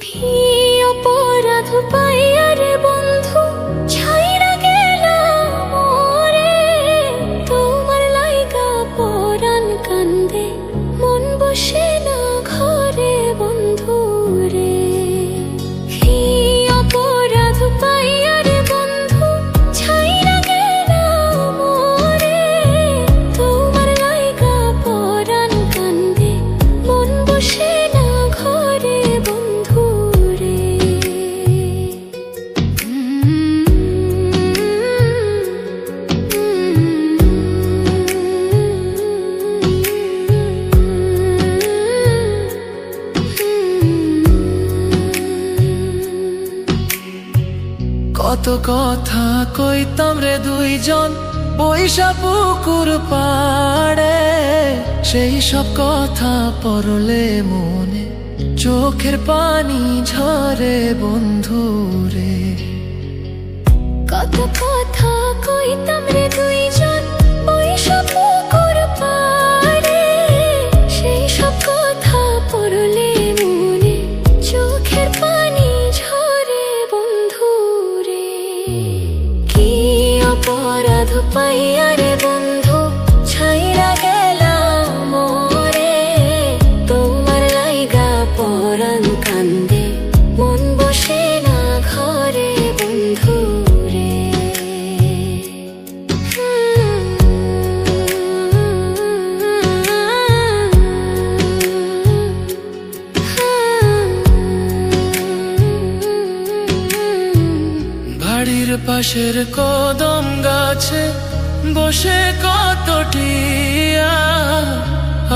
কি অপরাধ পাইয়া রে বন্ধু ছাইরা গেলাম মোরে, তোমার লাইগা পরাণ কান্দে মন বসে না ঘরে বন্ধু রে। কি অপরাধ পাইয়া রে বন্ধু ছাইরা গেলাম মোরে, তোমার লাইগা পরাণ কান্দে মন বসে না ঘরে বন্ধু রে। কত কথা কইতাম রে দুইজন বৈশা পুকুর পাড়ে, সেই সব কথা পড়লে মনে চোখের পানি ঝরে বন্ধু রে। কত কথা কইতাম রে দুইজন বৈশা পুকুর পাড়ে, সেই সব কথা পড়লে মনে চোখের পানি ঝরে বন্ধু রে। কি অপরাধ পাইয়া রে বন্ধু ছাইরা গেলাম মোরে, তোমার লাইগা পরাণ কান্দে মন বসে না ঘরে বন্ধু রে। বাড়ির পাশের কদম গাছে বসে কত টিয়া,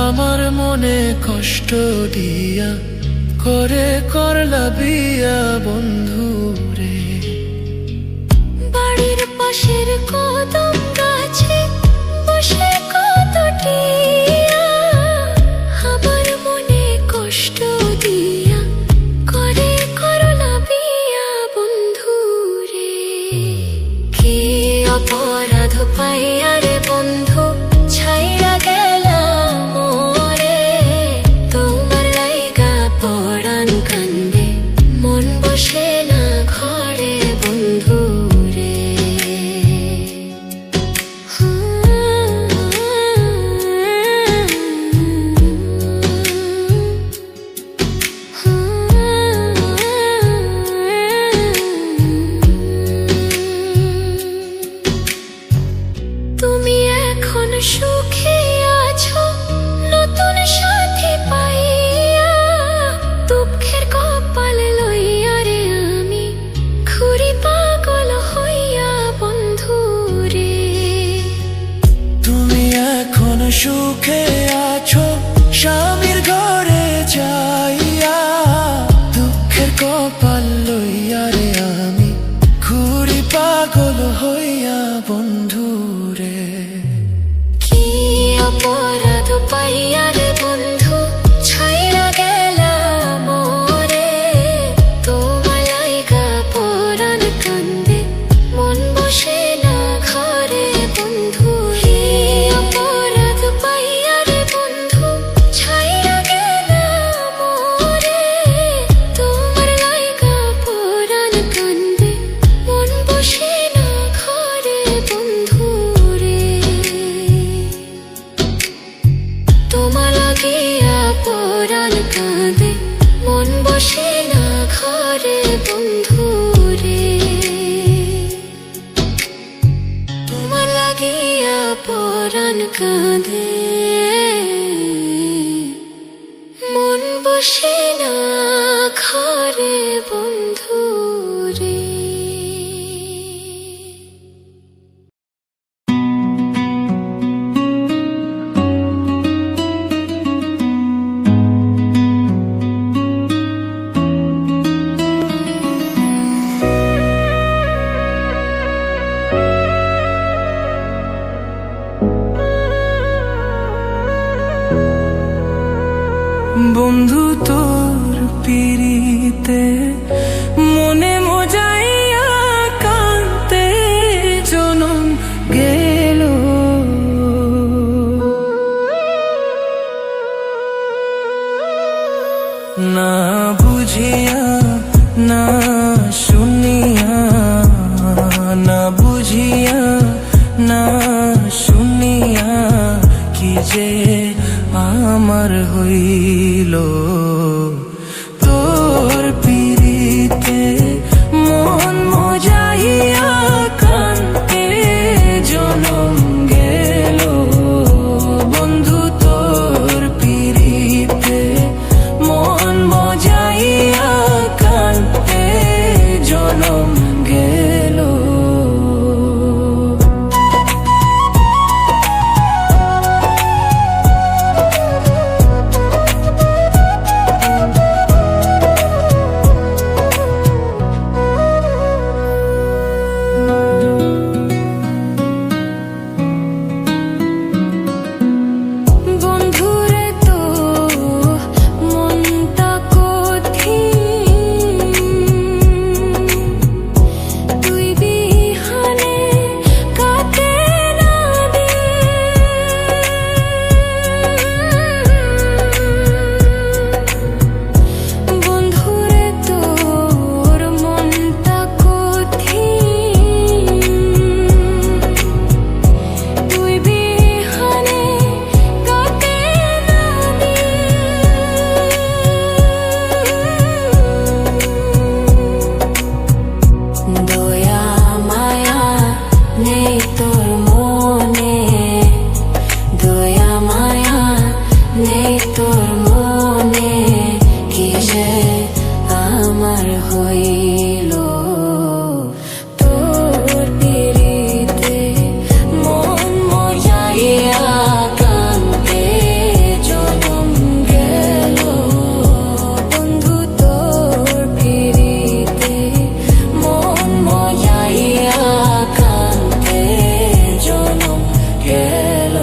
আমার মনে কষ্ট দিয়া করে করলা বিয়া বন্ধু রে। বাড়ির পাশের কদম গাছে বসে কত টিয়া, আমার মনে কষ্ট দিয়া করে করলা বিয়া বন্ধু রে। কি অপরাধ পাইয়া রে বন্ধু ছাইরা গেলাম মোরে, তোমার লাইগা পরাণ কান্দে মন বসে না ঘরে বন্ধু রে। তুমি এখন সুখে আছো নতুন সাথী পাইয়া, দুঃখের কপাল লইয়া রে আমি ঘুরি পাগল হইয়া বন্ধু রে। তুমি এখন সুখে আছো স্বামীর ঘরে যাইয়া, দুঃখের কপাল লইয়া রে আমি ঘুরি পাগল হইয়া বন্ধু রে। কি অপরাধ পাইয়া রে বন্ধু ছাইরা গেলাম মোরে, তোমার লাইগা পরাণ কান্দে মন বসে না ঘরে বন্ধু রে। অপরাধ পাইয়া রে বন্ধু ছাইরা গেলাম মোরে, তোমার লাইগা পরাণ কান্দে মন বসে না ঘরে বন্ধু রে। তোমার লাগিয়া পরাণ কাঁদে মন বসে না ঘরে বন্ধু রে। তোমার লাগিয়া পরাণ কাঁদে মন বসে না ঘরে বন্ধু রে। বন্ধু তোর পিরিতে মনে মজাইয়া কান্তে জনম গেল, না বুঝিয়া আমার হইল তোর পিরিতে মন মজাইয়া কান্তে জনম গেল বন্ধু তোর পিরিতে মন মজাইয়া কান্তে জনম গেল। হইল তোর পিরিতে মন মজাইয়া কান্তে জনম গেল বন্ধু তোর পিরিতে মন মজাইয়া কান্তে জনম গেল।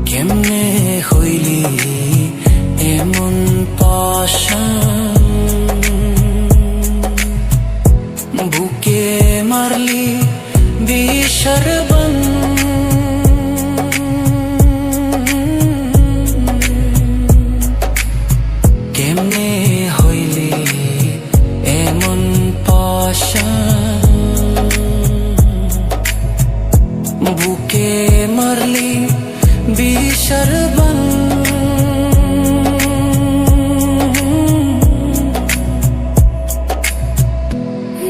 কেমনে হইলি এমন পাশান বুকে মারলি বিষর বান কেমনে হইলি এমন পাশান বুকে মারলি বিষর বান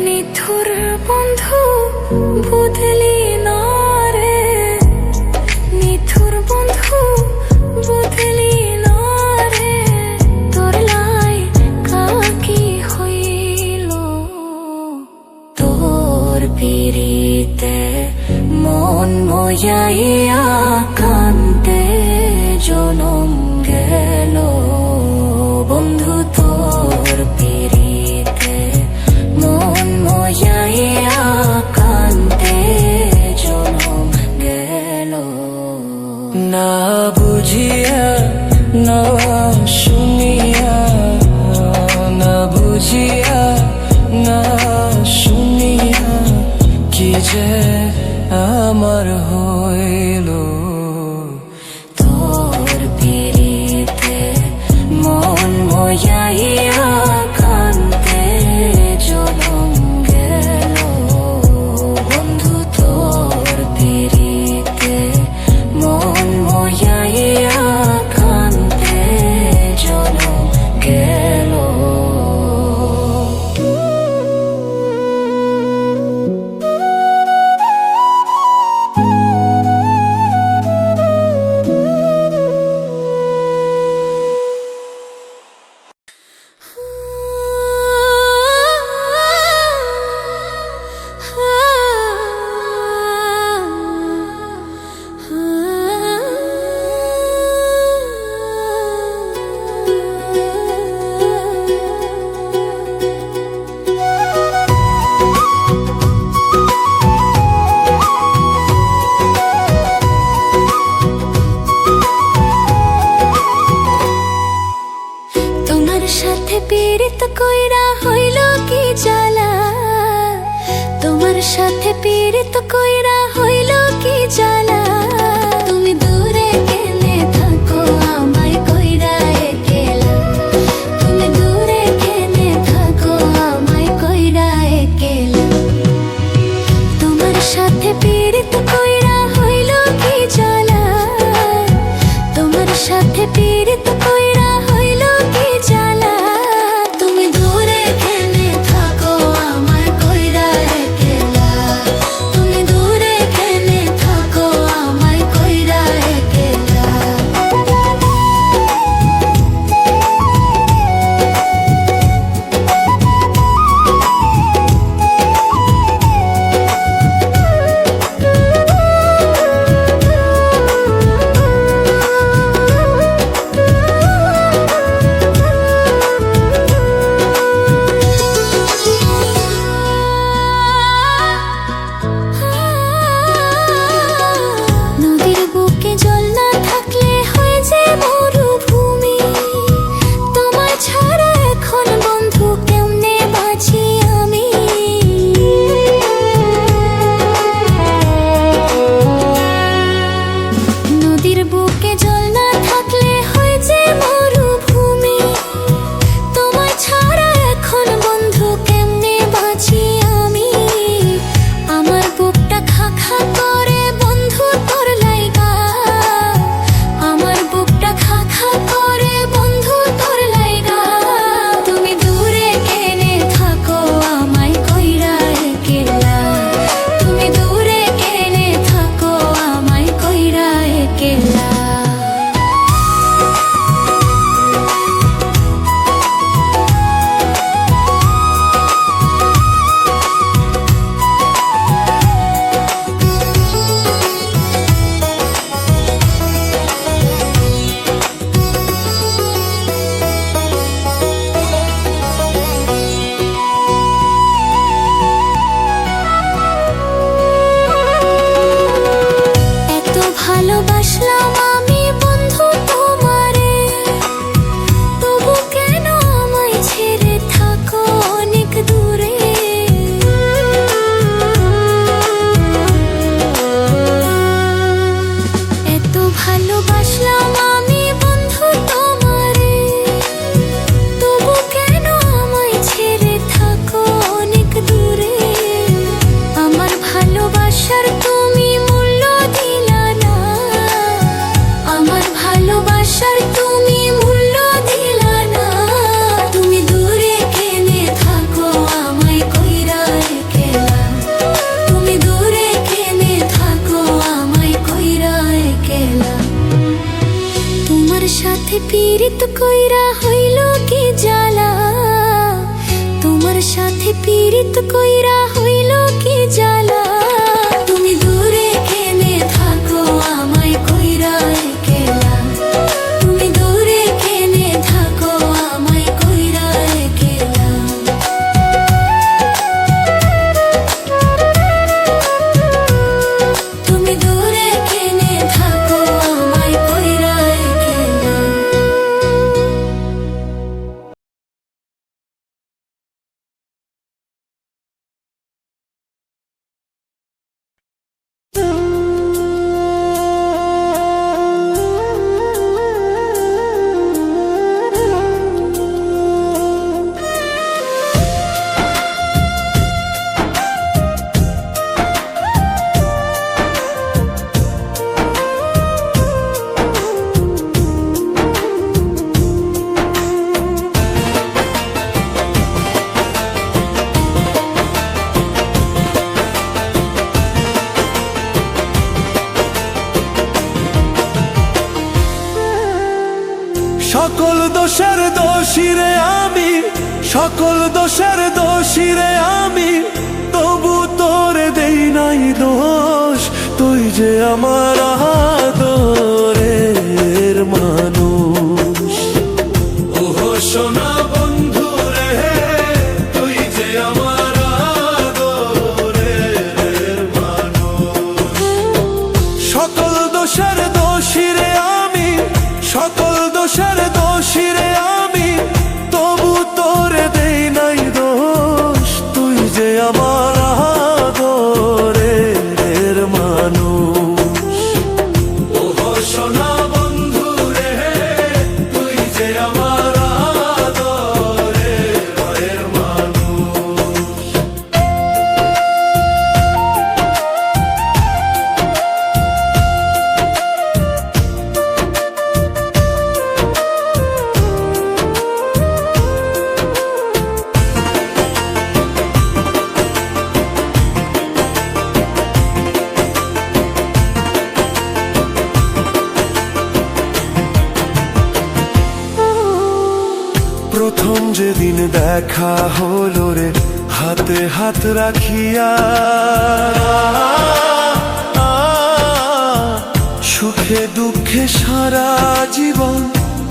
নিথুর বন্ধু বুঝলি না রে নিথুর বন্ধু বুঝলি না রে তোর লাই কাকি হইল তোর পিরিতে মন মজাইয়া কান্তে জনম গেল বন্ধু তোর পিরিতে মন মজাইয়া কান্তে জনম গেল। না বুঝিয়া না শুনিয়া না বুঝিয়া না শুনিয়া কি যে আমার হইল তোর পিরিতে মন মজাইয়া কান্তে জনম গেল বন্ধু তোর পিরিতে মন মজাইয়া কান্তে জনম গেল। ভালোবাসলাম আমি বন্ধু তোমারে, তবু কেন আমায় ছেড়ে থাকো অনেক দূরে। এত ভালোবাসলাম আমি বন্ধু তোমারে, তবু কেন আমায় ছেড়ে থাকো অনেক দূরে। আমার ভালোবাসার তুমি মূল্য দিলা না, আমার ভালোবাসার তুমি মূল্য দিলা না। তুমি দূরে কেনে থাকো আমায় কইরা একলা, তুমি দূরে কেনে থাকো আমায় কইরা একলা। তোমার সাথে পীড়িত কইরা হইল কি জ্বালা, তোমার সাথে পীড়িত কইরা হইল কি জ্বালা। তুমি দূরে কেনে থাকো আমায় কইরা একলা, তুমি দূরে কেনে থাকো আমায় কইরা একলা। তুমি দূরে কেনে থাকো আমায় কইরা একলা। সকল দোষের দোষীরে আমি, সকল দোষের দোষীরে আমি, তবু তোরে দেই নাই দোষ। তুই যে আমার আদরের মানুষ। ওহো সোনা বন্ধু রে, তুই যে আমার আদরের মানুষ। সকল দোষের দোষীরে আমি, সকল দোষের দোষীরে আমি, তবু তোরে দেই নাই দোষ। তুই যে আমার আদরের মানুষ। ওহো সোনা বন্ধু রে, তুই যে আমার আদরের মানুষ। প্রথম যেদিন দেখা হলো রে, হাতে হাত রাখিয়া, সুখে দুঃখে সারা জীবন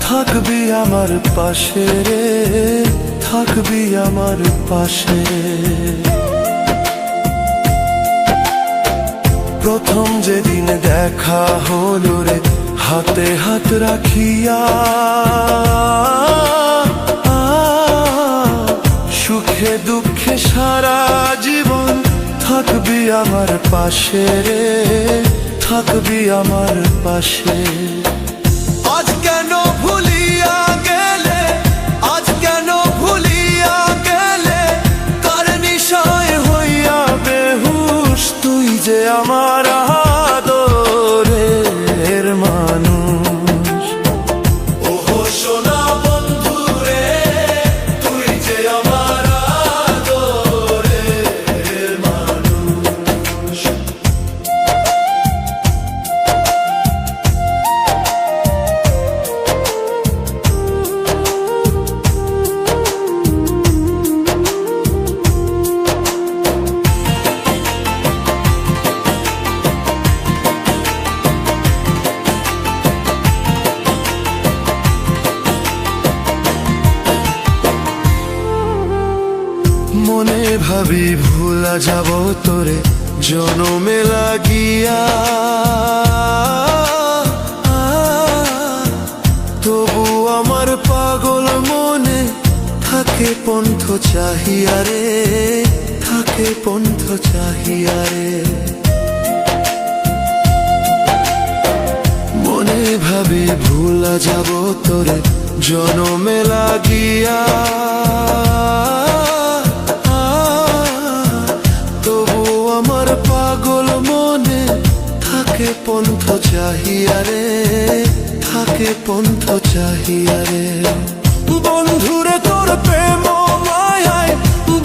থাকবি আমার পাশে রে, থাকবি আমার পাশে। প্রথম যেদিন দেখা হলো রে, হাতে হাত রাখিয়া, সুখে দুঃখে সারা জীবন থাকবি আমার পাশে রে, থাকবি আমার পাশে। আজ কেন ভুলিয়া গেলে, আজ কেন ভুলিয়া গেলে, কার নিশায় হইয়া বেহুশ। তুই যে আমার আদরের মানুষ। ওহো সোনা বন্ধু রে, তুই যে আমার আদরের মানুষ। মনে ভাবি ভুলা যাব তোরে জনমে লাগিয়া। চাহিয়ারে, থাকে পন্থ চাহিয়ারে। মনে ভাবে ভুলা যাব তোরে জনমে লাগিয়া, তবু আমার পাগল মনে থাকে পন্থ চাহিয়ারে, থাকে পন্থ চাহিয়ারে। বন্ধুরে তোর প্রেম মায়ায়,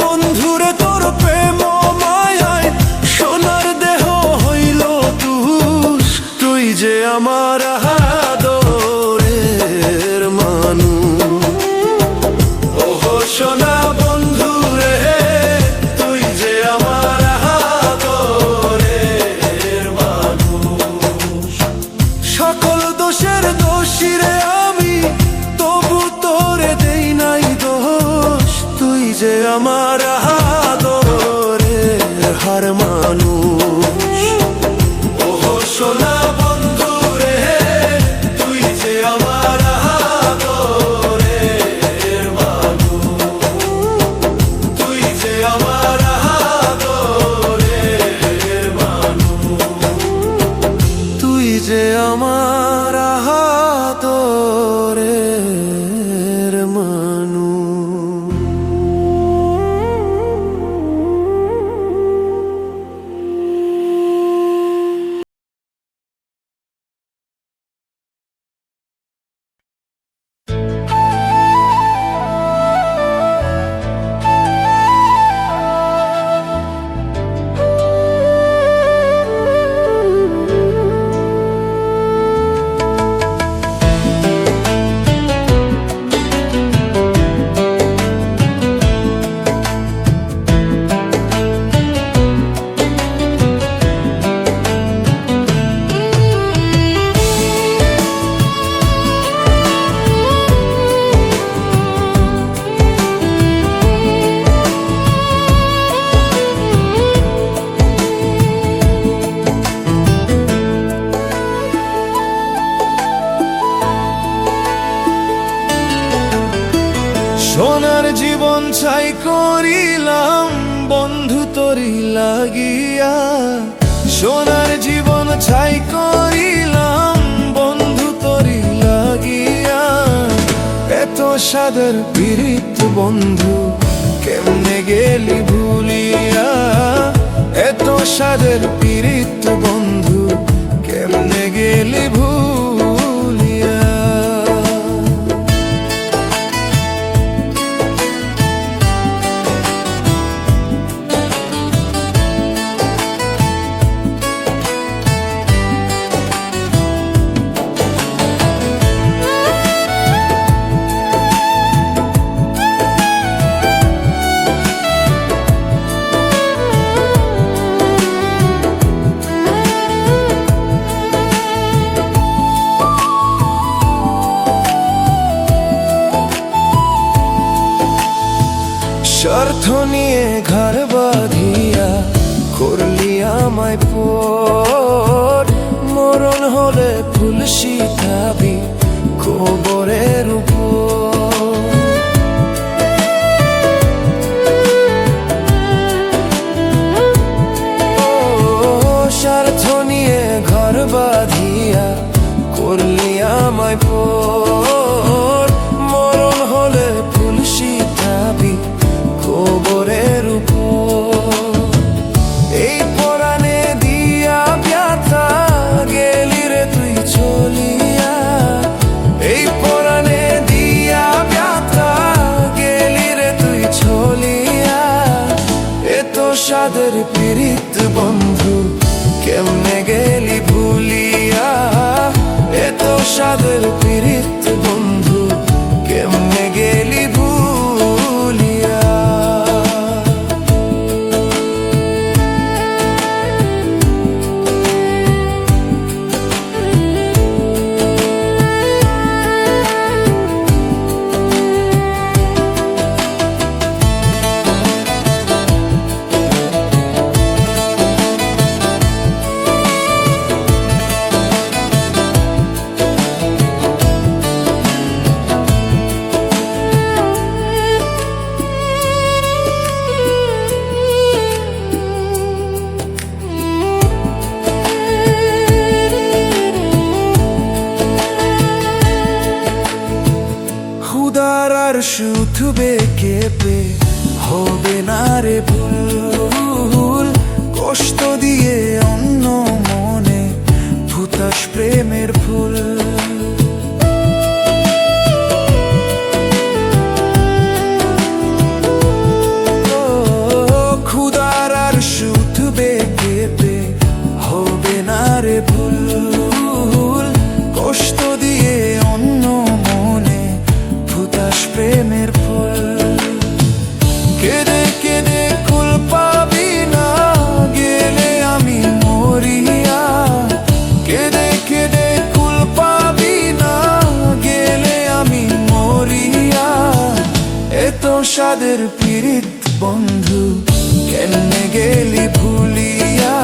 বন্ধুরে তোর প্রেম মায়ায় সোনার দেহ হইল তুষ, তুই যে আমার আদরের মানুষ। ওহো সোনা বন্ধুরে, তুই যে আমার আদরের মানুষ। সকল দোষের দোষী রে আমি, তবু তোরে দেই নাই দোষ, তুই যে আমার আদরের হার মানুষ। ওহো সোনা বন্ধুরে, তুই যে আমার আদরের মানুষ, তুই যে আমার আদরের মানুষ, তুই যে আমার আদরের মানুষ। সোনার জীবন ছাই করিলাম বন্ধু তোরি লাগিয়া, সোনার জীবন ছাই করিলাম বন্ধু তোরি লাগিয়া। এত সাদের পীড়িত বন্ধু কেমনে গেলি ভুলিয়া, এত সাদের পীড়িত বন্ধু কেমনে গেলি ভুলিয়া। স্বার্থ নিয়ে ঘর বাঁধিয়া করলি আমায় পর, মরণ হলে ফুল শিখাবি কবরের উপর। স্বার্থ নিয়ে ঘর বাঁধিয়া করলি আমায় পর, মরণ হলে ফুল শিখাবি কবরের উপর। এই পরাণে দিয়া ব্যথা গেলি রে তুই চলিয়া, এই পরাণে দিয়া ব্যথা গেলি রে তুই চলিয়া। এত সাদের পীড়িত বন্ধু কেমনে গেলি ভুলিয়া, এত সাদের পীড়িত বন্ধু কেমনে গেলি ভুলিয়া। শুধবে কেঁপে হবে না রে ভুল, কষ্ট দিয়ে অন্য মনে ফুটাস প্রেমের ফুল। ক্ষুধার আর শুধবে কেঁপে হবে না রে ভুল, কষ্ট দিয়ে অন্য মনে ফুটাস প্রেমের ফুল। কেঁদে কেঁদে কুল পাবি না গেলে আমি মরিয়া, কেঁদে কেঁদে কুল পাবি না গেলে আমি মরিয়া। এত স্বাদের পীড়িত বন্ধু কেমনে গেলি ভুলিয়া,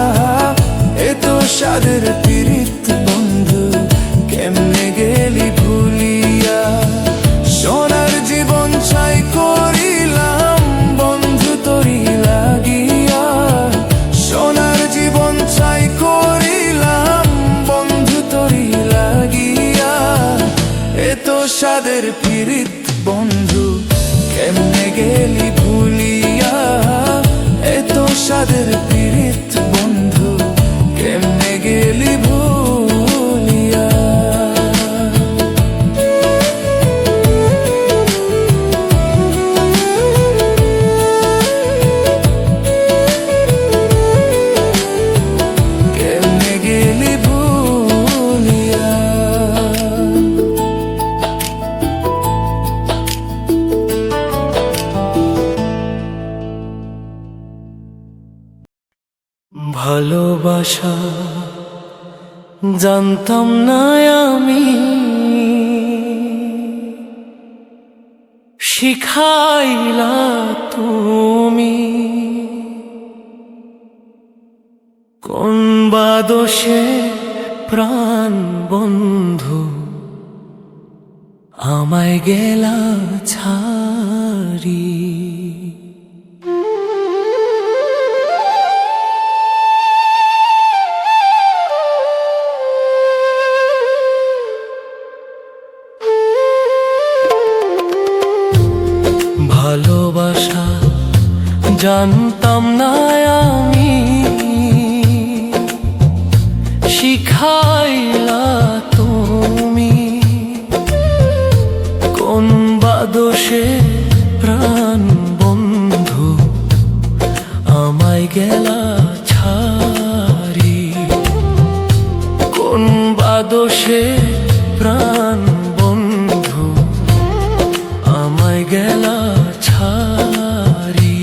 এত স্বাদের পীড়িত বন্ধু কেমনে গেলি ভুলিয়া। সোনার জীবন ছাই করিলাম বন্ধু তোরি লাগিয়া, সোনার জীবন ছাই করিলাম বন্ধু তোরি লাগিয়া। এত স্বাদের পীড়িত বন্ধু কেমনে গেলি ভুলিয়া, এত স্বাদের পীড়িত বন্ধু কেমনে গেলি ভুলিয়া। কেমনে গেলি ভুলিয়া। ভালোবাসা জানতাম না আমি, শিখাইলা তুমি। কোন বা দোষে প্রাণ বন্ধু আমায় গেলা ছাড়ি। ভালোবাসা জানতাম না আমি, শিখাইলা তুমি। কোন বা দোষে প্রাণ বন্ধু আমায় গেলা ছাড়ি। কোন বা দোষে প্রাণ বন্ধু আমায় গেলা ছাড়ি।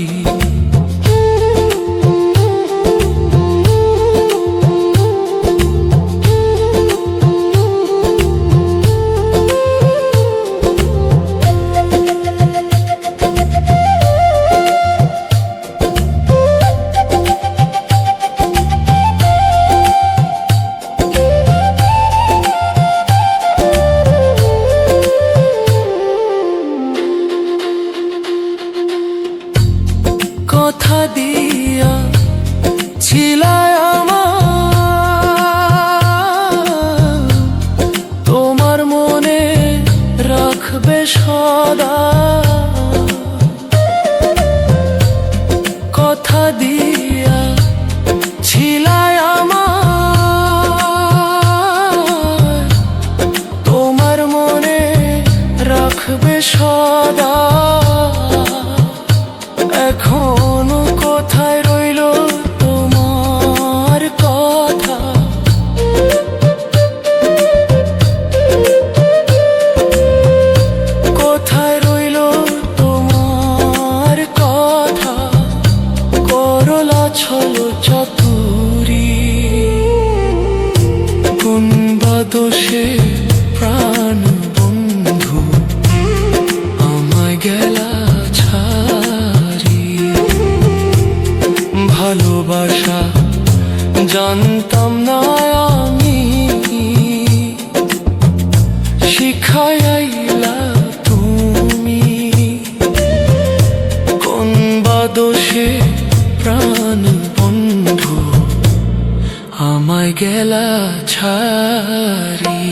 কথা দিয়া ছিলায় আমার, তোমার মনে রাখবে সদা। কথা দিয়া ছিলায় আমার, তোমার মনে রাখবে সদা। এখনো কোথায় রইল তোমার কথা, কোথায় রইল তোমার কথা। করলা ছলো চাতুরি, কোন বা দোষে প্রাণ বন্ধু আমায় গেলা ছাড়ি। ভালোবাসা জানতাম না আমি, শিখাইলা তুমি। কোন বা দোষে প্রাণ বন্ধু আমায় গেলা ছাড়ি।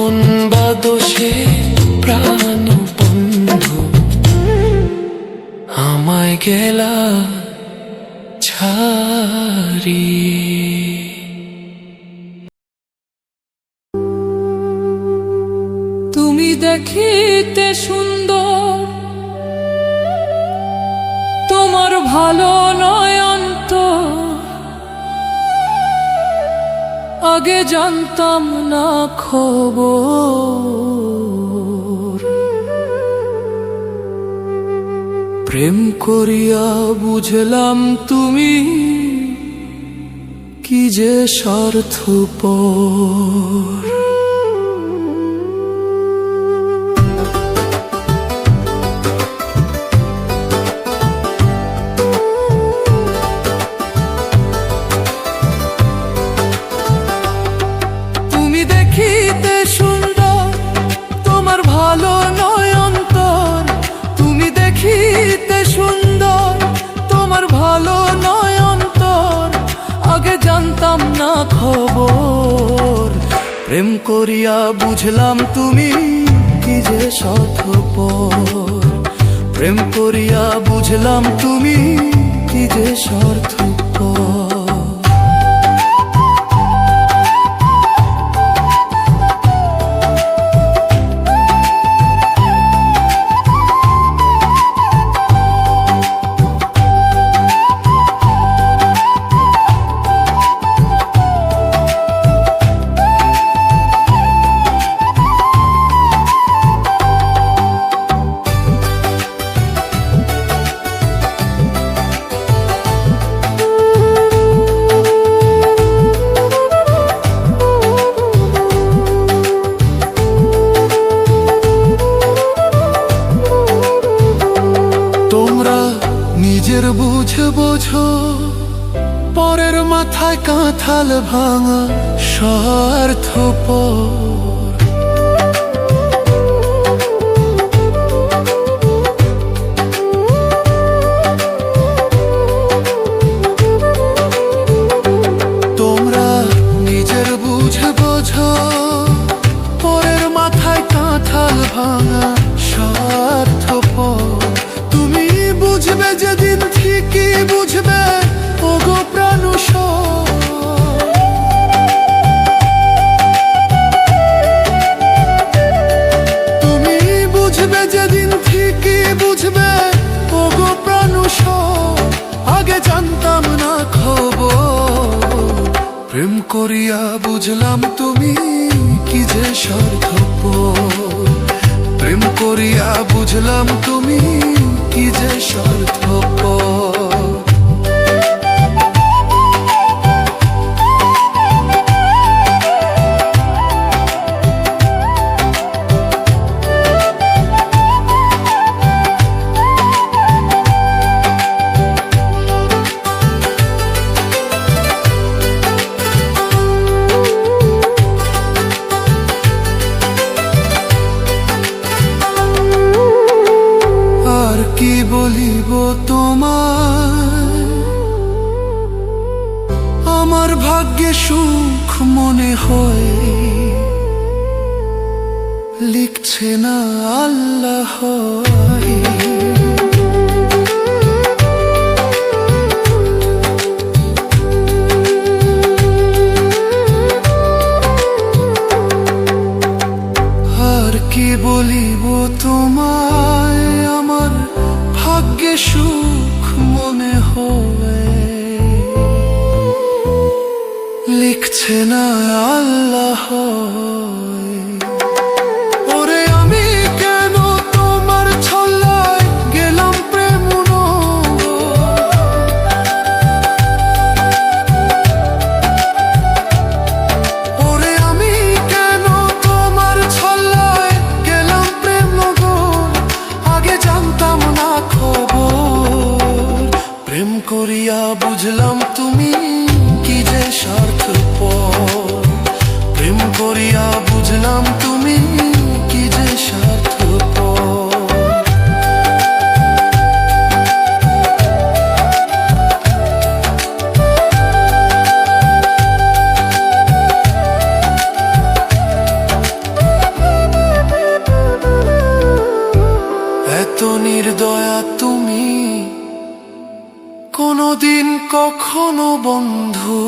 মন বা দোষে প্রাণ বন্ধু আমায় গেলা ছাড়ি। তুমি দেখিতে সুন্দর, তোমার ভালো নয় অন্তর, আগে জানতাম না খবর। প্রেম করিয়া বুঝলাম তুমি কি যে স্বার্থপর। খবর প্রেম করিয়া বুঝলাম তুমি কি যে স্বার্থপর। প্রেম করিয়া বুঝলাম তুমি কি যে স্বার্থপর। নিজের বুঝে বোঝো, পরের মাথায় কাঁঠাল ভাঙা স্বার্থপর। তোমরা নিজের বুঝে বোঝো, পরের মাথায় কাঁঠাল ভাঙা স্বার্থপর। তুমি বুঝবে যেদিন ঠিকই বুঝবে ওগো প্রাণুষ। তুমি বুঝবে যেদিন ঠিকই বুঝবে ওগো প্রাণুষ। আগে জানতাম না খবর প্রেম করিয়া বুঝলাম তুমি কি যে স্বার্থপর। প্রেম করিয়া বুঝলাম তুমি কি যে স্বার্থপর। কি বলিব তোমায়, আমার ভাগ্যে সুখ মনে হয় লিখছে না আল্লাহ। আর কি বলিব তোমায়, আমার ভাগ্যে সুখ মনে হয় লিখছে না আল্লাহ। ওরে আমি কেন তোমার ছল্লায় গেলাম প্রেম ওরে আমি কেন তোমার ছল্লায় গেলাম প্রেম আগে জানতাম না খবর। প্রেম করিয়া বুঝলাম তুমি কি যে স্বার্থপর। প্রেম করিয়া বুঝ দয়া তুমি কোনদিন কখনো বন্ধু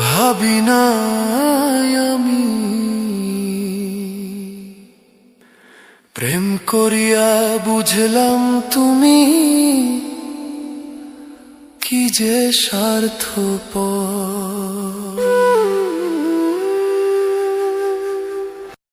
ভাবি না আমি। প্রেম করিয়া বুঝলাম তুমি কি যে স্বার্থপর।